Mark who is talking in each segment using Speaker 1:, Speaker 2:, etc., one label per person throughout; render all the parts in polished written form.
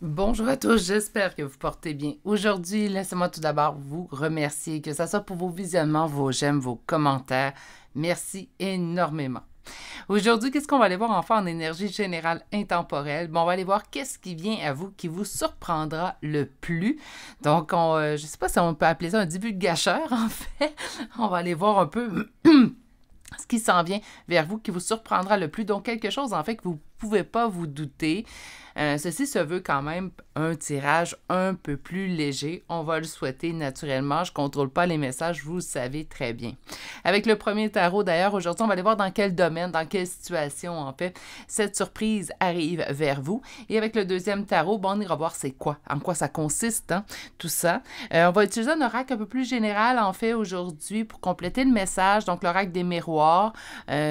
Speaker 1: Bonjour à tous, j'espère que vous portez bien. Aujourd'hui, laissez-moi tout d'abord vous remercier, que ce soit pour vos visionnements, vos j'aime, vos commentaires. Merci énormément. Aujourd'hui, qu'est-ce qu'on va aller voir enfin en énergie générale intemporelle? Bon, on va aller voir qu'est-ce qui vient à vous qui vous surprendra le plus. Donc, je ne sais pas si on peut appeler ça un début de gâcheur, en fait. On va aller voir un peu ce qui s'en vient vers vous qui vous surprendra le plus. Donc, quelque chose, en fait, que vous ne pouvez pas vous douter. Ceci se veut quand même un tirage un peu plus léger. On va le souhaiter naturellement. Je ne contrôle pas les messages, vous le savez très bien. Avec le premier tarot, d'ailleurs, aujourd'hui, on va aller voir dans quel domaine, dans quelle situation, en fait, cette surprise arrive vers vous. Et avec le deuxième tarot, bon, on ira voir c'est quoi, en quoi ça consiste, hein, tout ça. On va utiliser un oracle un peu plus général, en fait, aujourd'hui, pour compléter le message. Donc, l'oracle des miroirs.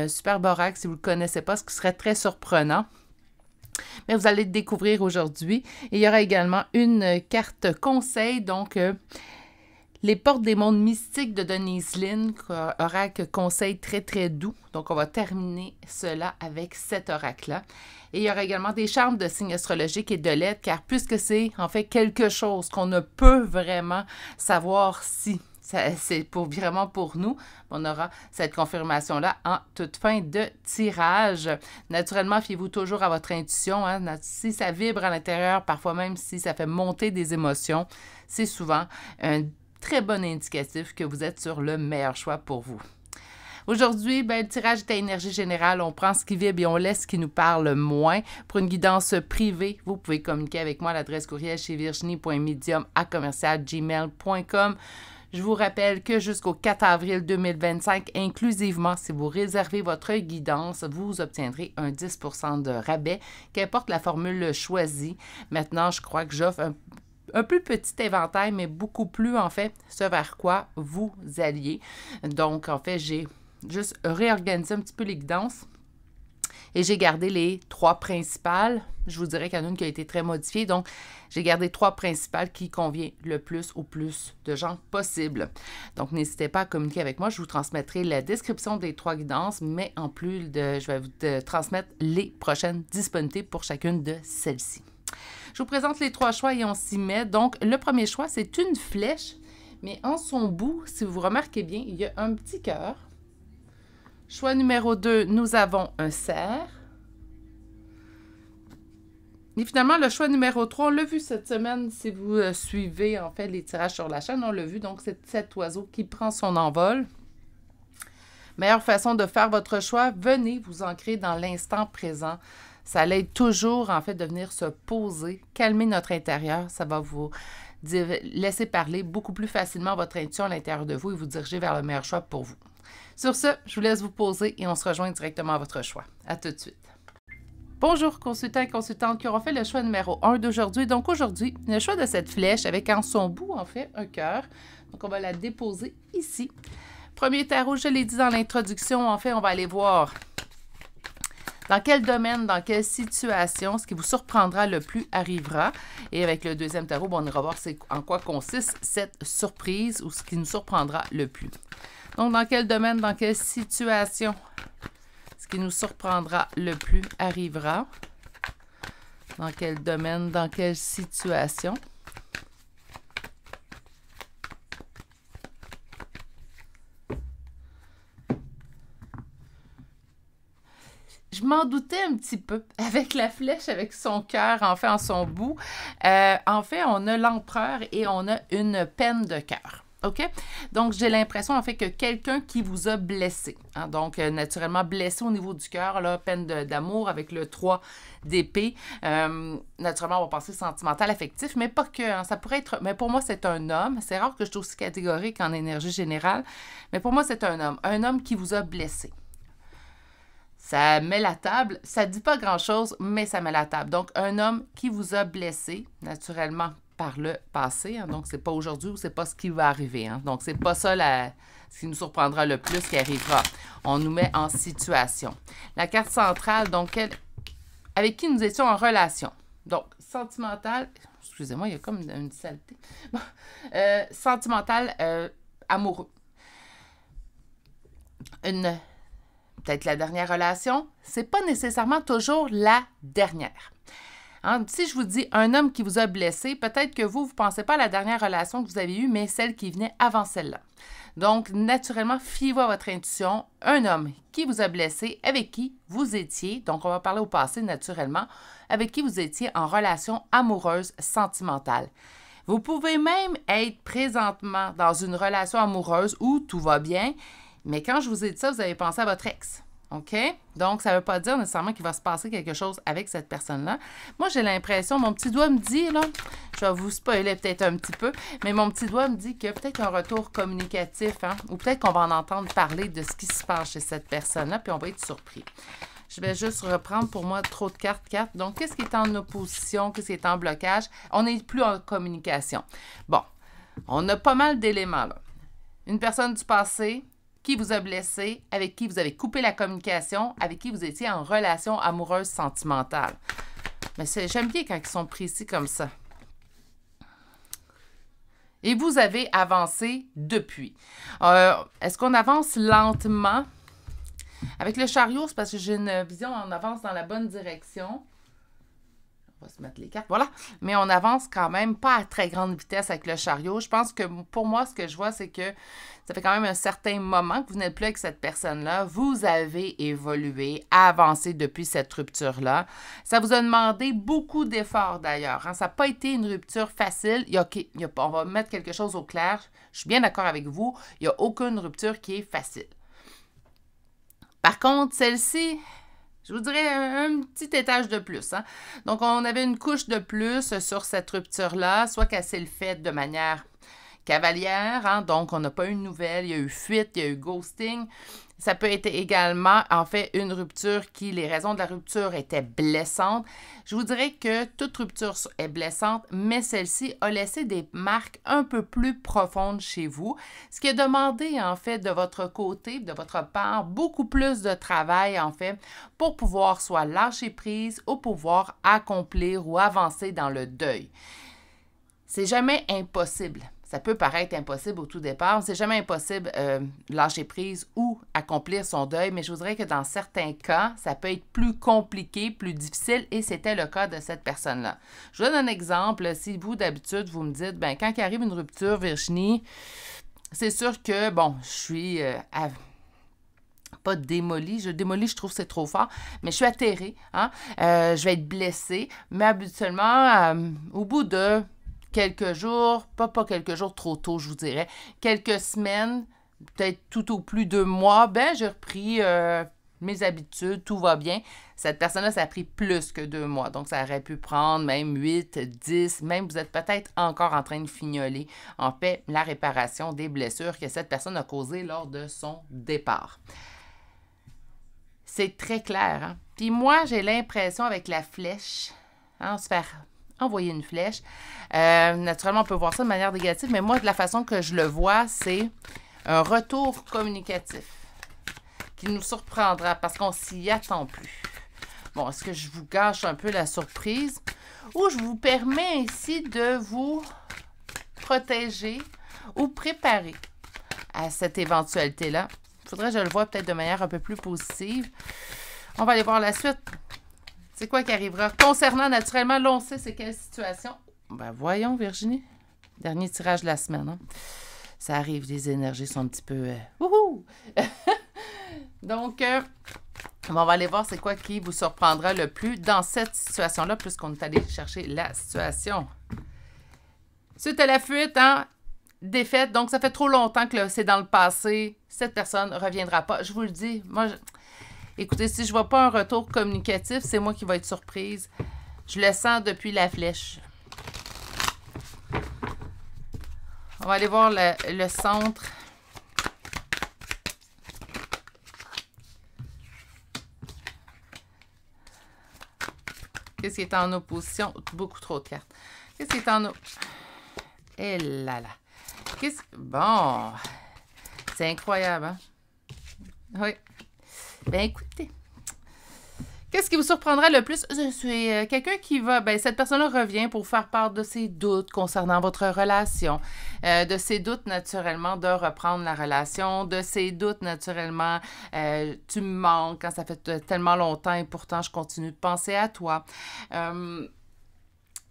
Speaker 1: Superbe oracle, si vous ne le connaissez pas, ce qui serait très surprenant. Mais vous allez le découvrir aujourd'hui. Et il y aura également une carte conseil, donc les portes des mondes mystiques de Denise Lynn, oracle conseil très très doux. Donc on va terminer cela avec cet oracle-là. Et il y aura également des charmes de signes astrologiques et de lettres, car puisque c'est en fait quelque chose qu'on ne peut vraiment savoir si c'est vraiment pour nous. On aura cette confirmation-là en toute fin de tirage. Naturellement, fiez-vous toujours à votre intuition. Hein? Si ça vibre à l'intérieur, parfois même si ça fait monter des émotions, c'est souvent un très bon indicatif que vous êtes sur le meilleur choix pour vous. Aujourd'hui, le tirage est à énergie générale. On prend ce qui vibre et on laisse ce qui nous parle moins. Pour une guidance privée, vous pouvez communiquer avec moi à l'adresse courriel chez virginie.medium@commercialgmail.com. Je vous rappelle que jusqu'au 4 avril 2025, inclusivement, si vous réservez votre guidance, vous obtiendrez un 10 % de rabais, qu'importe la formule choisie. Maintenant, je crois que j'offre un plus petit éventail, mais beaucoup plus, en fait, ce vers quoi vous alliez. Donc, en fait, j'ai juste réorganisé un petit peu les guidances. Et j'ai gardé les 3 principales. Je vous dirais qu'il y en a une qui a été très modifiée. Donc, j'ai gardé 3 principales qui conviennent le plus au plus de gens possible. Donc, n'hésitez pas à communiquer avec moi. Je vous transmettrai la description des 3 guidances, mais en plus, je vais vous transmettre les prochaines disponibilités pour chacune de celles-ci. Je vous présente les 3 choix et on s'y met. Donc, le premier choix, c'est une flèche, mais en son bout, si vous remarquez bien, il y a un petit cœur. Choix numéro 2, nous avons un cerf. Et finalement, le choix numéro 3, on l'a vu cette semaine, si vous suivez en fait les tirages sur la chaîne, on l'a vu, donc c'est cet oiseau qui prend son envol. Meilleure façon de faire votre choix, venez vous ancrer dans l'instant présent. Ça l'aide toujours en fait de venir se poser, calmer notre intérieur, ça va vous laisser parler beaucoup plus facilement votre intuition à l'intérieur de vous et vous diriger vers le meilleur choix pour vous. Sur ce, je vous laisse vous poser et on se rejoint directement à votre choix. À tout de suite. Bonjour consultants et consultantes qui auront fait le choix numéro 1 d'aujourd'hui. Donc aujourd'hui, le choix de cette flèche avec en son bout, en fait, un cœur. Donc on va la déposer ici. Premier tarot, je l'ai dit dans l'introduction, en fait, on va aller voir dans quel domaine, dans quelle situation, ce qui vous surprendra le plus arrivera. Et avec le deuxième tarot, on ira voir en quoi consiste cette surprise ou ce qui nous surprendra le plus. Donc, dans quel domaine, dans quelle situation, ce qui nous surprendra le plus arrivera? Dans quel domaine, dans quelle situation? Je m'en doutais un petit peu avec la flèche, avec son cœur, en fait, en son bout. En fait, on a l'empereur et on a une peine de cœur. OK? Donc, j'ai l'impression, en fait, que quelqu'un qui vous a blessé, hein, donc naturellement blessé au niveau du cœur, là, peine d'amour avec le 3 d'épée. Naturellement, on va penser sentimental, affectif, mais pas que. Hein, ça pourrait être... Mais pour moi, c'est un homme. C'est rare que je sois aussi catégorique en énergie générale, mais pour moi, c'est un homme. Un homme qui vous a blessé. Ça met la table. Ça ne dit pas grand-chose, mais ça met la table. Donc, un homme qui vous a blessé, naturellement, par le passé. Hein, donc, c'est pas aujourd'hui ou c'est pas ce qui va arriver. Hein, donc, c'est pas ça ce qui nous surprendra le plus qui arrivera. On nous met en situation. La carte centrale, donc, avec qui nous étions en relation. Donc, sentimental... Excusez-moi, il y a comme une saleté. Bon, sentimental, amoureux. Peut-être la dernière relation, c'est pas nécessairement toujours la dernière. Hein? Si je vous dis un homme qui vous a blessé, peut-être que vous ne pensez pas à la dernière relation que vous avez eue, mais celle qui venait avant celle-là. Donc, naturellement, fiez-vous à votre intuition. Un homme qui vous a blessé, avec qui vous étiez, donc on va parler au passé naturellement, avec qui vous étiez en relation amoureuse sentimentale. Vous pouvez même être présentement dans une relation amoureuse où tout va bien, mais quand je vous ai dit ça, vous avez pensé à votre ex. OK? Donc, ça ne veut pas dire nécessairement qu'il va se passer quelque chose avec cette personne-là. Moi, j'ai l'impression, mon petit doigt me dit, là, je vais vous spoiler peut-être un petit peu, mais mon petit doigt me dit que peut-être un retour communicatif, hein, ou peut-être qu'on va en entendre parler de ce qui se passe chez cette personne-là, puis on va être surpris. Je vais juste reprendre pour moi trop de cartes. Donc, qu'est-ce qui est en opposition? Qu'est-ce qui est en blocage? On n'est plus en communication. Bon, on a pas mal d'éléments, là. Une personne du passé qui vous a blessé, avec qui vous avez coupé la communication, avec qui vous étiez en relation amoureuse sentimentale. Mais j'aime bien quand ils sont précis comme ça. Et vous avez avancé depuis. Est-ce qu'on avance lentement? Avec le chariot, c'est parce que j'ai une vision, on avance dans la bonne direction. On va se mettre les cartes, voilà. Mais on avance quand même pas à très grande vitesse avec le chariot. Je pense que pour moi, ce que je vois, c'est que ça fait quand même un certain moment que vous n'êtes plus avec cette personne-là. Vous avez évolué, avancé depuis cette rupture-là. Ça vous a demandé beaucoup d'efforts d'ailleurs. Hein? Ça n'a pas été une rupture facile. On va mettre quelque chose au clair. Je suis bien d'accord avec vous. Il n'y a aucune rupture qui est facile. Par contre, celle-ci, je vous dirais un petit étage de plus. Hein? Donc, on avait une couche de plus sur cette rupture-là, soit qu'elle s'est faite de manière cavalière, hein? Donc on n'a pas eu de nouvelles, il y a eu fuite, il y a eu ghosting. Ça peut être également, en fait, une rupture qui, les raisons de la rupture étaient blessantes. Je vous dirais que toute rupture est blessante, mais celle-ci a laissé des marques un peu plus profondes chez vous, ce qui a demandé, en fait, de votre côté, de votre part, beaucoup plus de travail, en fait, pour pouvoir soit lâcher prise ou pouvoir accomplir ou avancer dans le deuil. C'est jamais impossible. Ça peut paraître impossible au tout départ. C'est jamais impossible lâcher prise ou accomplir son deuil, mais je vous dirais que dans certains cas, ça peut être plus compliqué, plus difficile, et c'était le cas de cette personne-là. Je vous donne un exemple. Si vous, d'habitude, vous me dites, ben quand il arrive une rupture, Virginie, c'est sûr que, bon, je suis pas démolie. Je trouve que c'est trop fort, mais je suis atterrée. Hein? Je vais être blessée, mais habituellement, au bout de quelques jours, pas quelques jours trop tôt, je vous dirais, quelques semaines, peut-être tout au plus 2 mois, ben j'ai repris mes habitudes, tout va bien. Cette personne-là, ça a pris plus que 2 mois, donc ça aurait pu prendre même 8, 10, même vous êtes peut-être encore en train de fignoler, en fait, la réparation des blessures que cette personne a causées lors de son départ. C'est très clair, hein? Puis moi, j'ai l'impression avec la flèche, hein, se faire envoyer une flèche. Naturellement, on peut voir ça de manière négative, mais moi, de la façon que je le vois, c'est un retour communicatif qui nous surprendra parce qu'on s'y attend plus. Bon, est-ce que je vous gâche un peu la surprise ou je vous permets ainsi de vous protéger ou préparer à cette éventualité-là? Il faudrait que je le voie peut-être de manière un peu plus positive. On va aller voir la suite. C'est quoi qui arrivera? Concernant, naturellement, là, on sait c'est quelle situation. Ben, voyons, Virginie. Dernier tirage de la semaine. Hein? Ça arrive, les énergies sont un petit peu... Wouhou! Donc, on va aller voir c'est quoi qui vous surprendra le plus dans cette situation-là, puisqu'on est allé chercher la situation. Suite à la fuite, hein? Défaite. Donc, ça fait trop longtemps que c'est dans le passé. Cette personne ne reviendra pas. Je vous le dis, moi... Écoutez, si je ne vois pas un retour communicatif, c'est moi qui vais être surprise. Je le sens depuis la flèche. On va aller voir le centre. Qu'est-ce qui est en opposition? Beaucoup trop de cartes. Qu'est-ce qui est en opposition? Eh là là. Bon. C'est incroyable, hein? Oui. Ben écoutez, qu'est-ce qui vous surprendra le plus? Je suis quelqu'un qui va... Ben cette personne-là revient pour faire part de ses doutes concernant votre relation, de ses doutes naturellement de reprendre la relation, de ses doutes naturellement tu me manques quand ça fait tellement longtemps et pourtant je continue de penser à toi.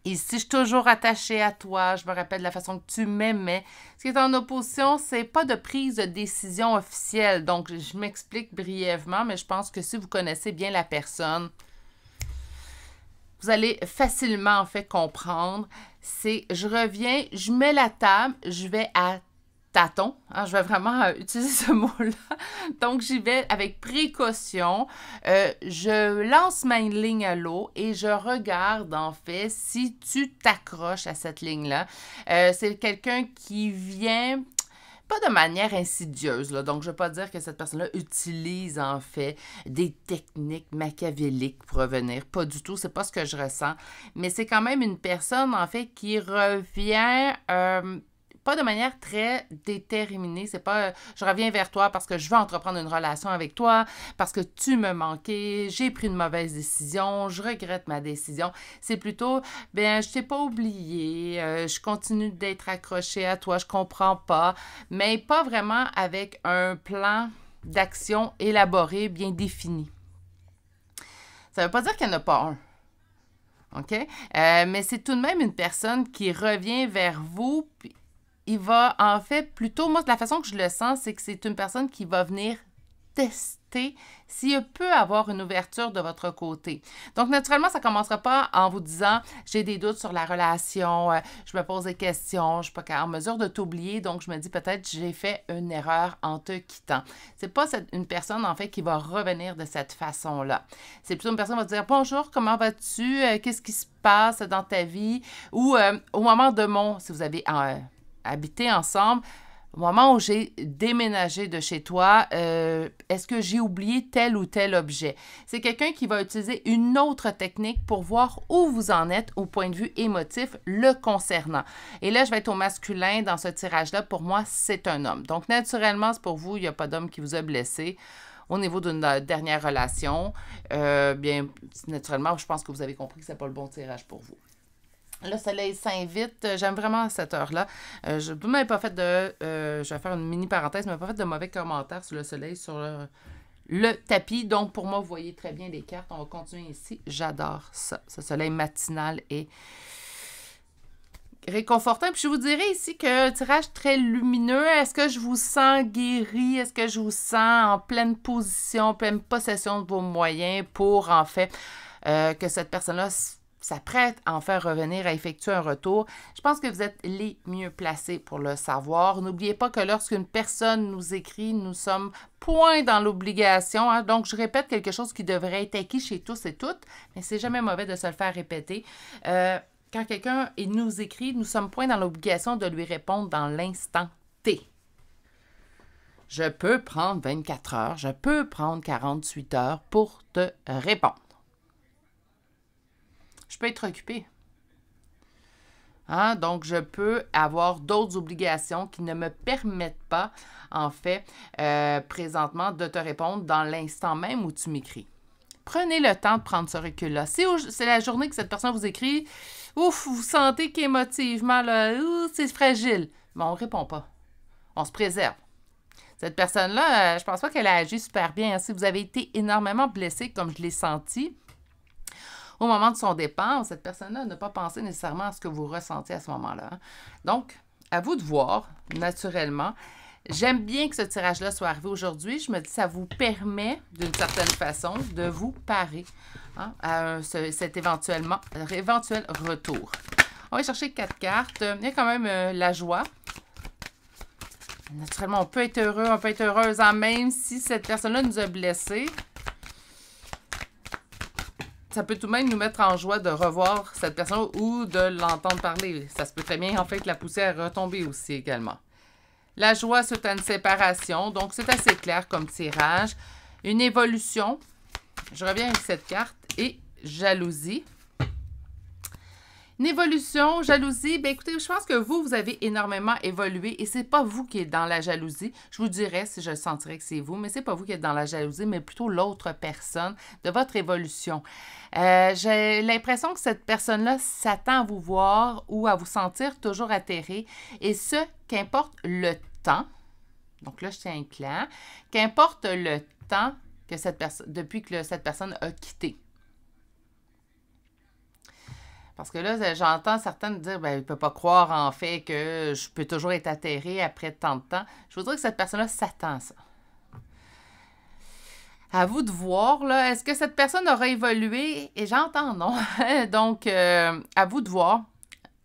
Speaker 1: Et si je suis toujours attachée à toi, je me rappelle de la façon que tu m'aimais. Ce qui est en opposition, c'est pas de prise de décision officielle. Donc, je m'explique brièvement, mais je pense que si vous connaissez bien la personne, vous allez facilement, en fait, comprendre. C'est, je reviens, je mets la table, je vais à tâtons. Hein, je vais vraiment utiliser ce mot-là. Donc, j'y vais avec précaution. Je lance ma ligne à l'eau et je regarde, en fait, si tu t'accroches à cette ligne-là. C'est quelqu'un qui vient pas de manière insidieuse, là. Donc, je ne veux pas dire que cette personne-là utilise, en fait, des techniques machiavéliques pour revenir. Pas du tout, c'est pas ce que je ressens. Mais c'est quand même une personne, en fait, qui revient pas de manière très déterminée. C'est pas je reviens vers toi parce que je veux entreprendre une relation avec toi, parce que tu me manquais, j'ai pris une mauvaise décision, je regrette ma décision. C'est plutôt, ben, je t'ai pas oublié, je continue d'être accrochée à toi, je comprends pas, mais pas vraiment avec un plan d'action élaboré, bien défini. Ça veut pas dire qu'il n'y en a pas un. OK? Mais c'est tout de même une personne qui revient vers vous, puis il va, en fait, plutôt, moi, la façon que je le sens, c'est que c'est une personne qui va venir tester s'il peut avoir une ouverture de votre côté. Donc, naturellement, ça ne commencera pas en vous disant « j'ai des doutes sur la relation, je me pose des questions, je ne suis pas en mesure de t'oublier, donc je me dis peut-être que j'ai fait une erreur en te quittant. » C'est pas une personne, en fait, qui va revenir de cette façon-là. C'est plutôt une personne qui va dire « bonjour, comment vas-tu? Qu'est-ce qui se passe dans ta vie? » Ou au moment de si vous avez habité ensemble, au moment où j'ai déménagé de chez toi, est-ce que j'ai oublié tel ou tel objet? C'est quelqu'un qui va utiliser une autre technique pour voir où vous en êtes au point de vue émotif le concernant. Et là, je vais être au masculin dans ce tirage-là. Pour moi, c'est un homme. Donc, naturellement, c'est pour vous, il n'y a pas d'homme qui vous a blessé. Au niveau d'une dernière relation, bien, naturellement, je pense que vous avez compris que ce n'est pas le bon tirage pour vous. Le soleil s'invite. J'aime vraiment cette heure-là. Je ne m'avais pas fait de... je vais faire une mini parenthèse, mais pas fait de mauvais commentaires sur le soleil, sur le tapis. Donc, pour moi, vous voyez très bien les cartes. On va continuer ici. J'adore ça. Ce soleil matinal est réconfortant. Puis je vous dirais ici que tirage très lumineux. Est-ce que je vous sens guéri? Est-ce que je vous sens en pleine position, pleine possession de vos moyens pour, en fait, que cette personne-là s'apprête à en faire revenir, à effectuer un retour? Je pense que vous êtes les mieux placés pour le savoir. N'oubliez pas que lorsqu'une personne nous écrit, nous sommes point dans l'obligation. Hein? Donc, je répète quelque chose qui devrait être acquis chez tous et toutes, mais c'est jamais mauvais de se le faire répéter. Quand quelqu'un nous écrit, nous sommes point dans l'obligation de lui répondre dans l'instant T. Je peux prendre 24 heures, je peux prendre 48 heures pour te répondre. Je peux être occupée. Hein? Donc, je peux avoir d'autres obligations qui ne me permettent pas, en fait, présentement, de te répondre dans l'instant même où tu m'écris. Prenez le temps de prendre ce recul-là. Si c'est la journée que cette personne vous écrit, ouf, vous sentez qu'émotivement, là, c'est fragile, mais on ne répond pas. On se préserve. Cette personne-là, je pense pas qu'elle a agi super bien. Si vous avez été énormément blessé, comme je l'ai senti, au moment de son départ, cette personne-là n'a pas pensé nécessairement à ce que vous ressentiez à ce moment-là. Donc, à vous de voir, naturellement. J'aime bien que ce tirage-là soit arrivé aujourd'hui. Je me dis que ça vous permet, d'une certaine façon, de vous parer à cet éventuel retour. On va chercher 4 cartes. Il y a quand même la joie. Naturellement, on peut être heureux, on peut être heureuse, même si cette personne-là nous a blessés. Ça peut tout de même nous mettre en joie de revoir cette personne ou de l'entendre parler. Ça se peut très bien, en fait, que la poussière retombe aussi également. La joie, c'est une séparation, donc c'est assez clair comme tirage. Une évolution. Je reviens avec cette carte. Et jalousie. Une évolution, jalousie, bien écoutez, je pense que vous avez énormément évolué et c'est pas vous qui êtes dans la jalousie. Je vous dirais si je sentirais que c'est vous, mais c'est pas vous qui êtes dans la jalousie, mais plutôt l'autre personne de votre évolution. J'ai l'impression que cette personne-là s'attend à vous voir ou à vous sentir toujours atterré et ce, qu'importe le temps, donc là je tiens un plan, qu'importe le temps que depuis que cette personne a quitté. Parce que là, j'entends certaines dire, ben, il ne peut pas croire en fait que je peux toujours être atterré après tant de temps. Je voudrais que cette personne-là s'attend à ça. À vous de voir, là, est-ce que cette personne aura évolué? Et j'entends non. Donc, à vous de voir,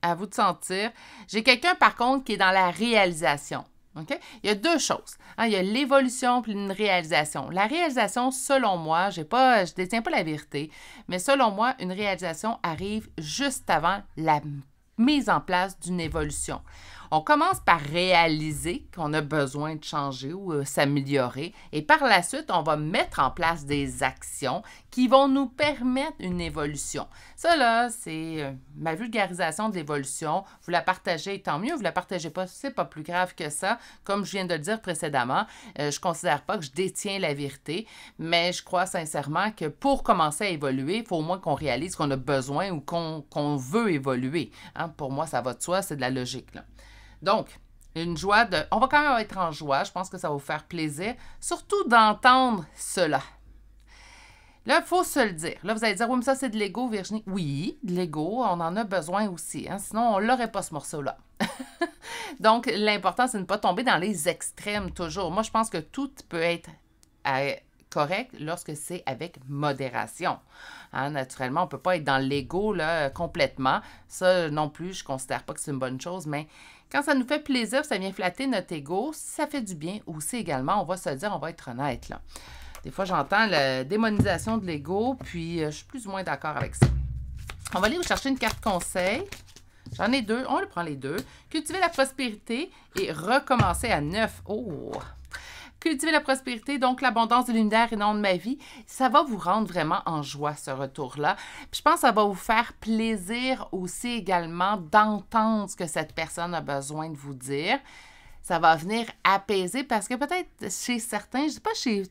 Speaker 1: à vous de sentir. J'ai quelqu'un, par contre, qui est dans la réalisation. OK? Il y a deux choses. Hein, il y a l'évolution puis une réalisation. La réalisation, selon moi, je ne détiens pas la vérité, mais selon moi, une réalisation arrive juste avant la mise en place d'une évolution. On commence par réaliser qu'on a besoin de changer ou s'améliorer et par la suite, on va mettre en place des actions qui vont nous permettre une évolution. Ça, là, c'est ma vulgarisation de l'évolution. Vous la partagez, tant mieux. Vous la partagez pas, c'est pas plus grave que ça. Comme je viens de le dire précédemment, je considère pas que je détiens la vérité, mais je crois sincèrement que pour commencer à évoluer, il faut au moins qu'on réalise qu'on a besoin ou qu'on veut évoluer. Hein? Pour moi, ça va de soi, c'est de la logique, là. Donc, une joie de... On va quand même être en joie. Je pense que ça va vous faire plaisir, surtout d'entendre cela. Là, il faut se le dire. Là, vous allez dire, oui, mais ça, c'est de l'ego, Virginie. Oui, de l'ego, on en a besoin aussi. Hein? Sinon, on ne l'aurait pas, ce morceau-là. Donc, l'important, c'est de ne pas tomber dans les extrêmes toujours. Moi, je pense que tout peut être correct lorsque c'est avec modération. Hein, naturellement, on ne peut pas être dans l'ego là, complètement. Ça non plus, je ne considère pas que c'est une bonne chose, mais quand ça nous fait plaisir, ça vient flatter notre ego, ça fait du bien aussi également. On va se dire, on va être honnête, là. Des fois, j'entends la démonisation de l'ego, puis je suis plus ou moins d'accord avec ça. On va aller vous chercher une carte conseil. J'en ai deux, on le prend les deux. Cultiver la prospérité et recommencer à neuf. Oh! Cultiver la prospérité, donc l'abondance de l'univers et non de ma vie, ça va vous rendre vraiment en joie, ce retour-là. Puis je pense que ça va vous faire plaisir aussi également d'entendre ce que cette personne a besoin de vous dire. Ça va venir apaiser parce que peut-être chez certains, je ne dis pas chez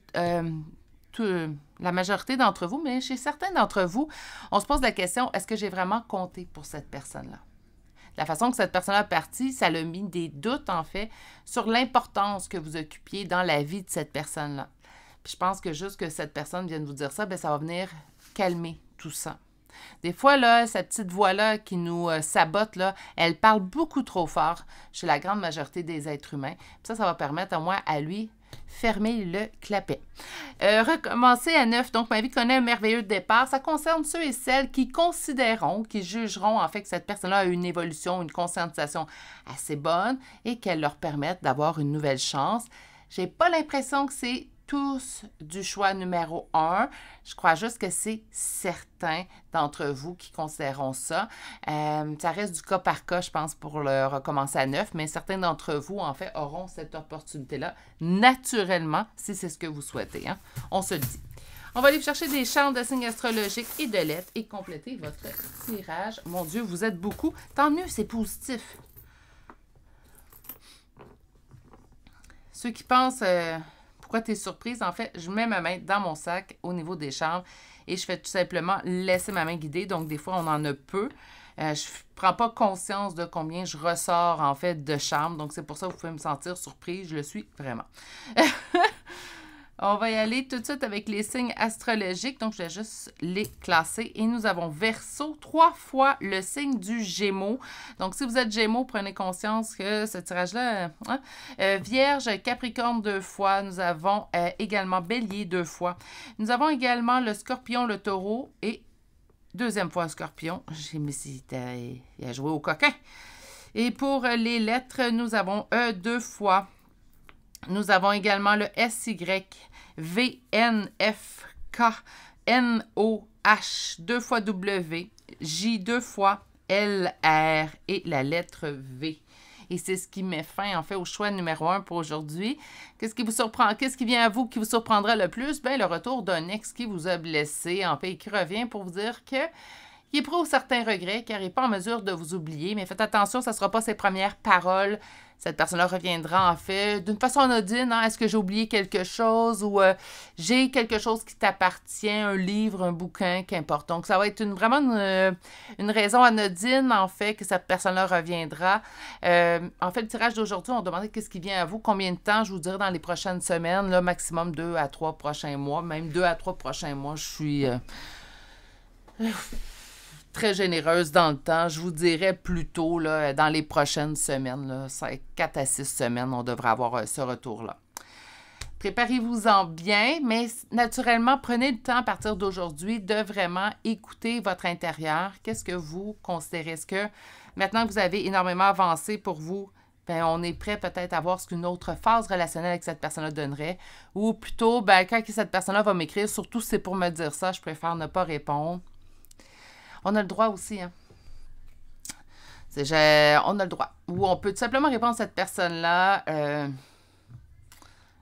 Speaker 1: la majorité d'entre vous, mais chez certains d'entre vous, on se pose la question, est-ce que j'ai vraiment compté pour cette personne-là? La façon que cette personne-là est partie, ça a mis des doutes, en fait, sur l'importance que vous occupiez dans la vie de cette personne-là. Puis je pense que juste que cette personne vienne vous dire ça, bien, ça va venir calmer tout ça. Des fois, là, cette petite voix-là qui nous sabote, là, elle parle beaucoup trop fort chez la grande majorité des êtres humains. Puis ça va permettre au moins à lui fermer le clapet. Recommencer à neuf. Donc, ma vie connaît un merveilleux départ. Ça concerne ceux et celles qui considéreront, qui jugeront en fait que cette personne-là a une évolution, une conscientisation assez bonne et qu'elle leur permette d'avoir une nouvelle chance. J'ai pas l'impression que c'est tous du choix numéro 1. Je crois juste que c'est certains d'entre vous qui considéreront ça. Ça reste du cas par cas, je pense, pour le recommencer à neuf, mais certains d'entre vous, en fait, auront cette opportunité-là naturellement, si c'est ce que vous souhaitez. Hein? On se le dit. On va aller chercher des chartes de signes astrologiques et de lettres et compléter votre tirage. Mon Dieu, vous êtes beaucoup. Tant mieux, c'est positif. Ceux qui pensent... Pourquoi tu es surprise? En fait, je mets ma main dans mon sac au niveau des charmes et je fais tout simplement laisser ma main guider. Donc, des fois, on en a peu. Je ne prends pas conscience de combien je ressors, en fait, de charmes. Donc, c'est pour ça que vous pouvez me sentir surprise. Je le suis vraiment. On va y aller tout de suite avec les signes astrologiques. Donc, je vais juste les classer. Et nous avons Verseau, 3 fois le signe du Gémeaux. Donc, si vous êtes Gémeaux, prenez conscience que ce tirage-là... Vierge, Capricorne 2 fois. Nous avons également Bélier 2 fois. Nous avons également le Scorpion, le Taureau et deuxième fois Scorpion. J'ai mis il a joué au coquin. Et pour les lettres, nous avons E 2 fois. Nous avons également le SY, VNFK, NOH, 2 fois W, J 2 fois, LR et la lettre V. Et c'est ce qui met fin, en fait, au choix numéro 1 pour aujourd'hui. Qu'est-ce qui vous surprend? Qu'est-ce qui vient à vous qui vous surprendra le plus? Bien, le retour d'un ex qui vous a blessé, en fait, et qui revient pour vous dire que il éprouve certains regrets, car il n'est pas en mesure de vous oublier. Mais faites attention, ça ne sera pas ses premières paroles. Cette personne-là reviendra, en fait, d'une façon anodine. Hein, est-ce que j'ai oublié quelque chose ou j'ai quelque chose qui t'appartient, un livre, un bouquin, qu'importe. Donc, ça va être vraiment une raison anodine, en fait, que cette personne-là reviendra. En fait, le tirage d'aujourd'hui, on demandait qu'est-ce qui vient à vous, combien de temps, je vous dirais, dans les prochaines semaines, là, maximum 2 à 3 prochains mois, même 2 à 3 prochains mois, je suis... très généreuse dans le temps. Je vous dirais plutôt, là, dans les prochaines semaines, là, 4 à 6 semaines, on devrait avoir ce retour-là. Préparez-vous-en bien, mais naturellement, prenez le temps à partir d'aujourd'hui de vraiment écouter votre intérieur. Qu'est-ce que vous considérez? Est-ce que maintenant que vous avez énormément avancé pour vous, bien, on est prêt peut-être à voir ce qu'une autre phase relationnelle avec cette personne-là donnerait? Ou plutôt, bien, quand cette personne-là va m'écrire, surtout si c'est pour me dire ça, je préfère ne pas répondre. On a le droit aussi, hein? On a le droit. Ou on peut tout simplement répondre à cette personne-là, je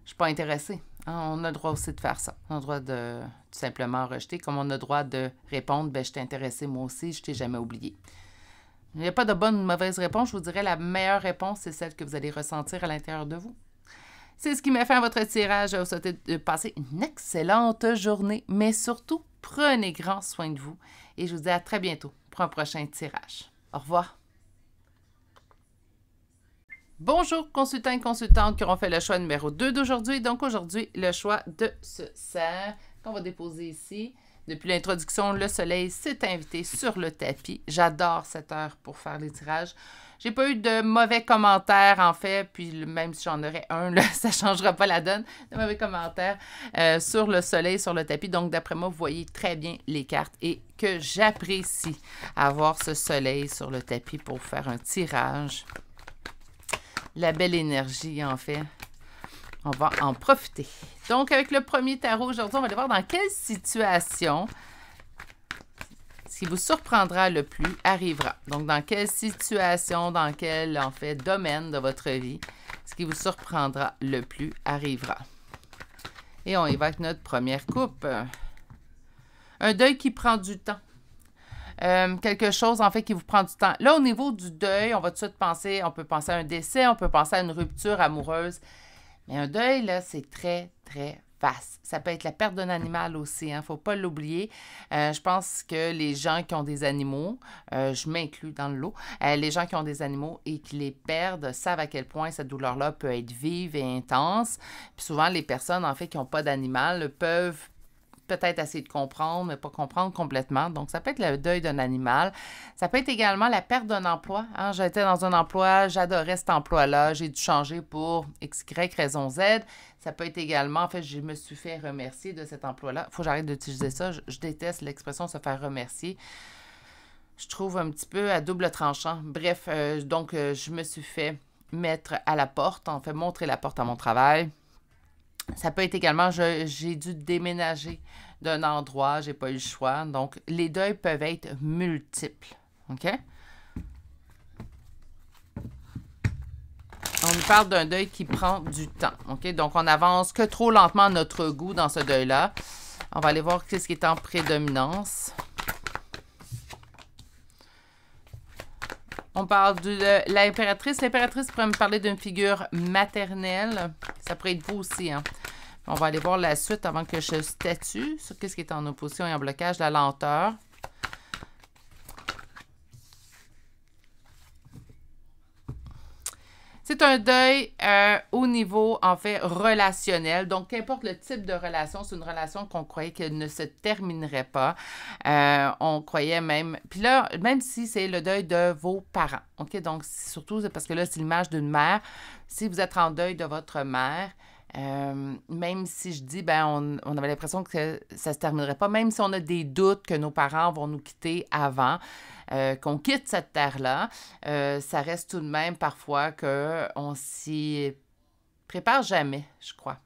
Speaker 1: suis pas intéressée. Hein? On a le droit aussi de faire ça. On a le droit de tout simplement rejeter, comme on a le droit de répondre, ben je t'ai intéressée moi aussi, je t'ai jamais oublié. Il n'y a pas de bonne ou de mauvaise réponse. Je vous dirais la meilleure réponse, c'est celle que vous allez ressentir à l'intérieur de vous. C'est ce qui met fin à votre tirage. Je vous souhaite de passer une excellente journée, mais surtout, prenez grand soin de vous. Et je vous dis à très bientôt pour un prochain tirage. Au revoir. Bonjour, consultants et consultantes qui auront fait le choix numéro 2 d'aujourd'hui. Donc aujourd'hui, le choix de ce cerf qu'on va déposer ici. Depuis l'introduction, le soleil s'est invité sur le tapis. J'adore cette heure pour faire les tirages. J'ai pas eu de mauvais commentaires, en fait, puis même si j'en aurais un, là, ça ne changera pas la donne, de mauvais commentaires sur le soleil, sur le tapis. Donc, d'après moi, vous voyez très bien les cartes et que j'apprécie avoir ce soleil sur le tapis pour faire un tirage. La belle énergie, en fait. On va en profiter. Donc, avec le premier tarot aujourd'hui, on va aller voir dans quelle situation ce qui vous surprendra le plus arrivera. Donc, dans quelle situation, dans quel, en fait, domaine de votre vie, ce qui vous surprendra le plus arrivera. Et on y va avec notre première coupe. Un deuil qui prend du temps. Quelque chose, en fait, qui vous prend du temps. Là, au niveau du deuil, on va tout de suite penser, on peut penser à un décès, on peut penser à une rupture amoureuse. Mais un deuil, là, c'est très, très vaste. Ça peut être la perte d'un animal aussi, hein, faut pas l'oublier. Je pense que les gens qui ont des animaux, je m'inclus dans le lot, les gens qui ont des animaux et qui les perdent savent à quel point cette douleur-là peut être vive et intense. Puis souvent, les personnes, en fait, qui n'ont pas d'animal peuvent peut-être essayer de comprendre, mais pas comprendre complètement. Donc, ça peut être le deuil d'un animal. Ça peut être également la perte d'un emploi. Hein? J'étais dans un emploi, j'adorais cet emploi-là, j'ai dû changer pour X, Y, raison Z. Ça peut être également, en fait, je me suis fait remercier de cet emploi-là. Il faut que j'arrête d'utiliser ça. Je déteste l'expression se faire remercier. Je trouve un petit peu à double tranchant. Bref, donc, je me suis fait mettre à la porte, en fait, montrer la porte à mon travail. Ça peut être également, j'ai dû déménager d'un endroit, j'ai pas eu le choix. Donc, les deuils peuvent être multiples. OK? On nous parle d'un deuil qui prend du temps. OK? Donc, on n'avance que trop lentement à notre goût dans ce deuil-là. On va aller voir ce qui est en prédominance. On parle de l'impératrice. L'impératrice pourrait me parler d'une figure maternelle. Ça pourrait être vous aussi, hein? On va aller voir la suite avant que je statue sur ce qui est en opposition et en blocage. La lenteur. C'est un deuil au niveau, en fait, relationnel. Donc, qu'importe le type de relation, c'est une relation qu'on croyait qu'elle ne se terminerait pas. On croyait même... Puis là, même si c'est le deuil de vos parents, OK? Donc, surtout, c'est parce que là, c'est l'image d'une mère. Si vous êtes en deuil de votre mère, même si je dis, ben, on avait l'impression que ça ne se terminerait pas, même si on a des doutes que nos parents vont nous quitter avant, qu'on quitte cette terre-là, ça reste tout de même parfois qu'on s'y prépare jamais, je crois.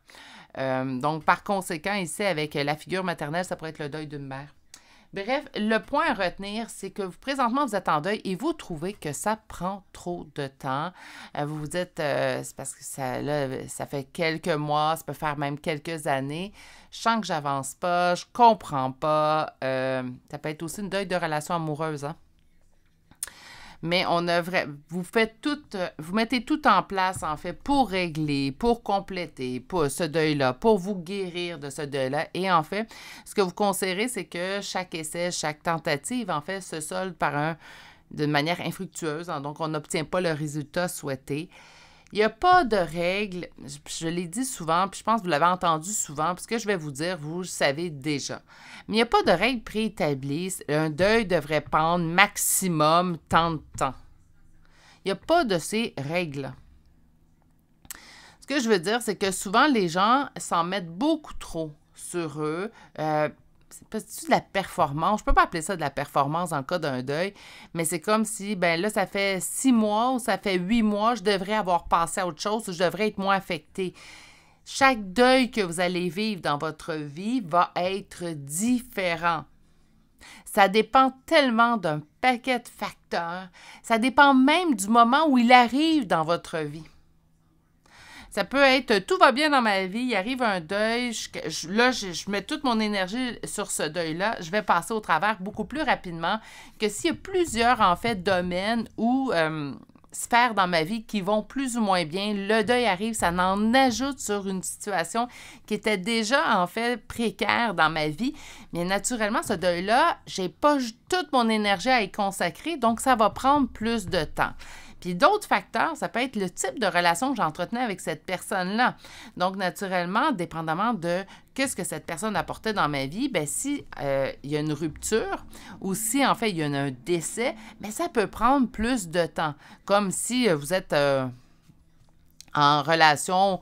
Speaker 1: Donc, par conséquent, ici, avec la figure maternelle, ça pourrait être le deuil d'une mère. Bref, le point à retenir, c'est que présentement, vous êtes en deuil et vous trouvez que ça prend trop de temps. Vous vous dites, c'est parce que ça fait quelques mois, ça peut faire même quelques années. Je sens que j'avance pas, je comprends pas. Ça peut être aussi une deuil de relation amoureuse, hein? Mais vous mettez tout en place, en fait, pour régler, pour compléter pour ce deuil-là, pour vous guérir de ce deuil-là. Et en fait, ce que vous considérez, c'est que chaque essai, chaque tentative, en fait, se solde d'une manière infructueuse. Hein, donc, on n'obtient pas le résultat souhaité. Il n'y a pas de règle, je l'ai dit souvent, puis je pense que vous l'avez entendu souvent, puis ce que je vais vous dire, vous le savez déjà. Mais il n'y a pas de règle préétablie. Un deuil devrait prendre maximum tant de temps. Il n'y a pas de ces règles-là. Ce que je veux dire, c'est que souvent, les gens s'en mettent beaucoup trop sur eux. C'est de la performance. Je peux pas appeler ça de la performance dans le cas d'un deuil, mais c'est comme si, ben là, ça fait 6 mois ou ça fait 8 mois, je devrais avoir passé à autre chose ou je devrais être moins affectée. Chaque deuil que vous allez vivre dans votre vie va être différent. Ça dépend tellement d'un paquet de facteurs. Ça dépend même du moment où il arrive dans votre vie. Ça peut être, tout va bien dans ma vie, il arrive un deuil, je mets toute mon énergie sur ce deuil-là, je vais passer au travers beaucoup plus rapidement que s'il y a plusieurs, en fait, domaines ou sphères dans ma vie qui vont plus ou moins bien. Le deuil arrive, ça en ajoute sur une situation qui était déjà, en fait, précaire dans ma vie. Mais naturellement, ce deuil-là, j'ai pas toute mon énergie à y consacrer, donc ça va prendre plus de temps. Puis d'autres facteurs, ça peut être le type de relation que j'entretenais avec cette personne-là. Donc, naturellement, dépendamment de qu'est-ce que cette personne apportait dans ma vie, bien, si il y a une rupture ou si, en fait, il y a un décès, bien, ça peut prendre plus de temps. Comme si vous êtes en relation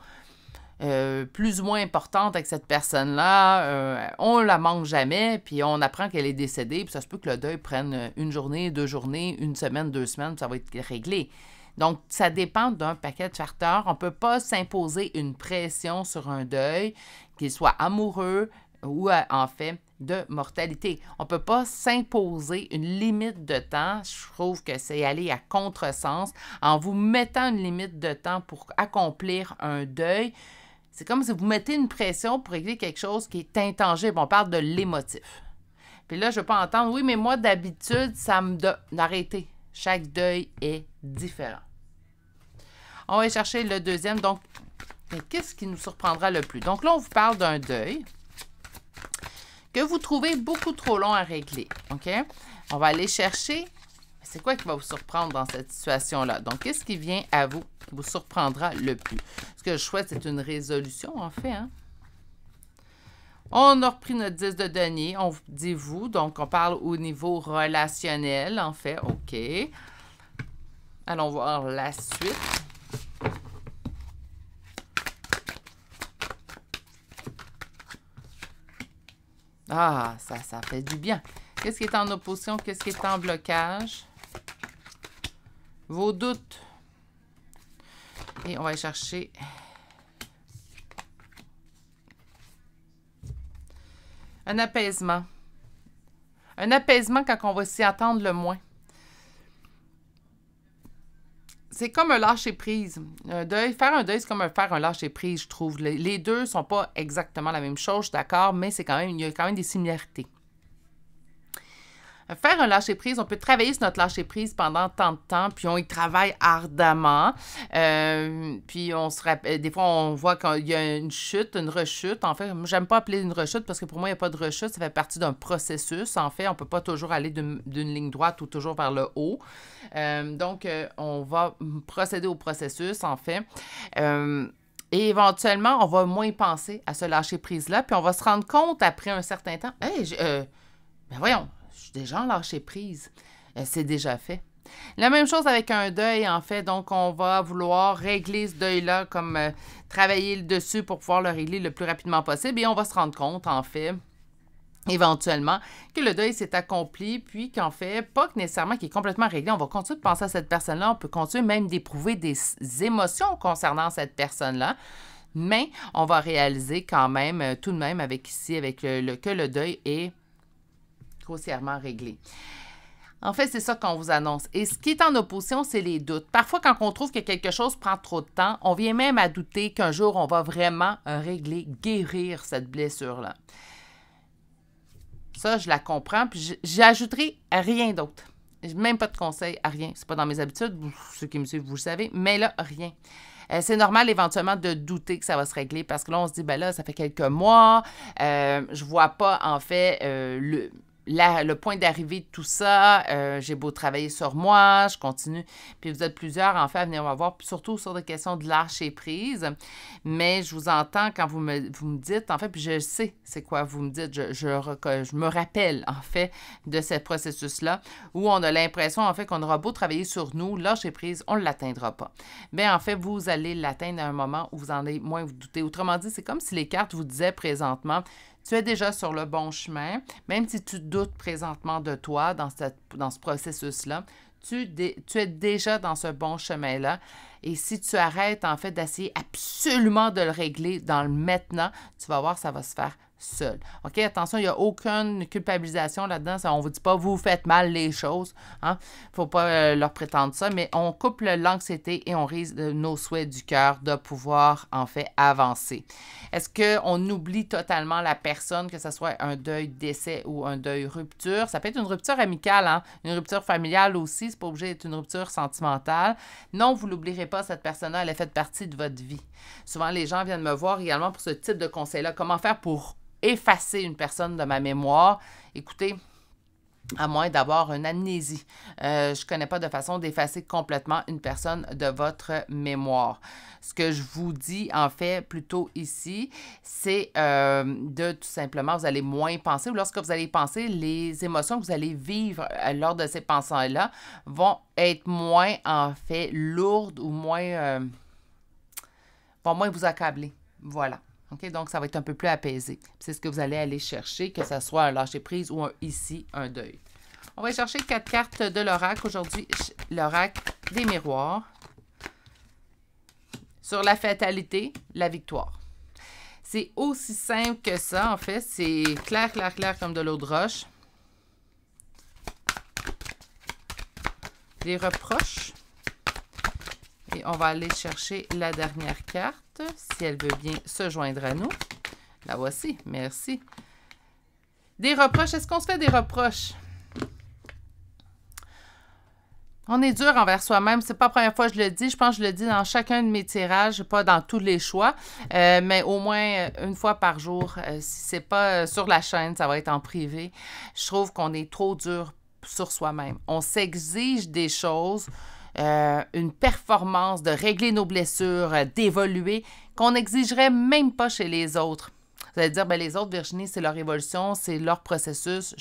Speaker 1: plus ou moins importante avec cette personne-là, on la manque jamais, puis on apprend qu'elle est décédée, puis ça se peut que le deuil prenne une journée, 2 journées, 1 semaine, 2 semaines, puis ça va être réglé. Donc, ça dépend d'un paquet de facteurs. On ne peut pas s'imposer une pression sur un deuil, qu'il soit amoureux ou, en fait, de mortalité. On ne peut pas s'imposer une limite de temps. Je trouve que c'est aller à contresens en vous mettant une limite de temps pour accomplir un deuil. C'est comme si vous mettez une pression pour régler quelque chose qui est intangible. On parle de l'émotif. Puis là, je ne veux pas entendre, oui, mais moi, d'habitude, ça me donne... Arrêtez. Chaque deuil est différent. On va aller chercher le deuxième. Donc, qu'est-ce qui nous surprendra le plus? Donc là, on vous parle d'un deuil que vous trouvez beaucoup trop long à régler. OK? On va aller chercher... C'est quoi qui va vous surprendre dans cette situation-là? Donc, qu'est-ce qui vient à vous, qui vous surprendra le plus? Ce que je souhaite, c'est une résolution, en fait. Hein? On a repris notre 10 de denier. On vous dit vous. Donc, on parle au niveau relationnel, en fait. OK. Allons voir la suite. Ah, ça fait du bien. Qu'est-ce qui est en opposition? Qu'est-ce qui est en blocage? Vos doutes. Et on va aller chercher un apaisement. Un apaisement quand on va s'y attendre le moins. C'est comme un lâcher-prise. Faire un deuil, c'est comme faire un lâcher-prise, je trouve. Les deux ne sont pas exactement la même chose, je suis d'accord, mais il y a quand même des similarités. Faire un lâcher-prise, on peut travailler sur notre lâcher-prise pendant tant de temps, puis on y travaille ardemment. Puis on se rappelle, des fois, on voit qu'il y a une chute, une rechute. En fait, j'aime pas appeler une rechute parce que pour moi, il n'y a pas de rechute. Ça fait partie d'un processus. En fait, on ne peut pas toujours aller d'une ligne droite ou toujours vers le haut. Donc, on va procéder au processus, en fait. Et éventuellement, on va moins penser à ce lâcher-prise-là, puis on va se rendre compte après un certain temps, « Hey, ben voyons, je suis déjà en lâcher-prise. C'est déjà fait. » La même chose avec un deuil, en fait. Donc, on va vouloir régler ce deuil-là, comme travailler dessus pour pouvoir le régler le plus rapidement possible. Et on va se rendre compte, en fait, éventuellement, que le deuil s'est accompli, puis qu'en fait, pas que nécessairement qu'il est complètement réglé. On va continuer de penser à cette personne-là. On peut continuer même d'éprouver des émotions concernant cette personne-là. Mais on va réaliser quand même, tout de même, avec que le deuil est grossièrement réglé. En fait, c'est ça qu'on vous annonce. Et ce qui est en opposition, c'est les doutes. Parfois, quand on trouve que quelque chose prend trop de temps, on vient même à douter qu'un jour, on va vraiment régler, guérir cette blessure-là. Ça, je la comprends, puis j'ajouterai rien d'autre. Même pas de conseils à rien. C'est pas dans mes habitudes. Ceux qui me suivent, vous le savez. Mais là, rien. C'est normal éventuellement de douter que ça va se régler parce que là, on se dit, ben là, ça fait quelques mois. Je vois pas, en fait, le point d'arrivée de tout ça. J'ai beau travailler sur moi, je continue. Puis vous êtes plusieurs, en fait, à venir me voir, surtout sur des questions de lâcher prise. Mais je vous entends quand vous me dites, en fait, puis je sais c'est quoi vous me dites. Je me rappelle, en fait, de ce processus-là où on a l'impression, en fait, qu'on aura beau travailler sur nous, lâcher prise, on ne l'atteindra pas. Bien, en fait, vous allez l'atteindre à un moment où vous en avez moins vous doutez. Autrement dit, c'est comme si les cartes vous disaient présentement, tu es déjà sur le bon chemin, même si tu doutes présentement de toi dans ce processus-là, tu es déjà dans ce bon chemin-là. Et si tu arrêtes, en fait, d'essayer absolument de le régler dans le maintenant, tu vas voir, ça va se faire seul. OK? Attention, il n'y a aucune culpabilisation là-dedans. On ne vous dit pas, vous faites mal les choses. Hein? Il ne faut pas leur prétendre ça, mais on coupe l'anxiété et on risque nos souhaits du cœur de pouvoir, en fait, avancer. Est-ce qu'on oublie totalement la personne, que ce soit un deuil décès ou un deuil rupture? Ça peut être une rupture amicale, hein? Une rupture familiale aussi. C'est pas obligé d'être une rupture sentimentale. Non, vous l'oublierez pas, cette personne-là, elle a fait partie de votre vie. Souvent, les gens viennent me voir également pour ce type de conseil-là. Comment faire pour effacer une personne de ma mémoire? Écoutez, à moins d'avoir une amnésie. Je ne connais pas de façon d'effacer complètement une personne de votre mémoire. Ce que je vous dis, en fait, plutôt ici, c'est de tout simplement, vous allez moins penser, ou lorsque vous allez penser, les émotions que vous allez vivre lors de ces pensées-là vont être moins, en fait, lourdes ou moins, vont moins vous accabler. Voilà. OK? Donc, ça va être un peu plus apaisé. C'est ce que vous allez aller chercher, que ce soit un lâcher-prise ou un deuil. On va chercher 4 cartes de l'oracle. Aujourd'hui, l'oracle des miroirs. Sur la fatalité, la victoire. C'est aussi simple que ça, en fait. C'est clair, clair, clair comme de l'eau de roche. Les reproches. Et on va aller chercher la dernière carte, si elle veut bien se joindre à nous. La voici, merci. Des reproches, est-ce qu'on se fait des reproches? On est dur envers soi-même. C'est pas la première fois que je le dis. Je pense que je le dis dans chacun de mes tirages, pas dans tous les choix, mais au moins une fois par jour. Si c'est pas sur la chaîne, ça va être en privé. Je trouve qu'on est trop dur sur soi-même. On s'exige des choses, une performance, de régler nos blessures, d'évoluer, qu'on n'exigerait même pas chez les autres. Vous allez dire, bien, les autres, Virginie, c'est leur évolution, c'est leur processus.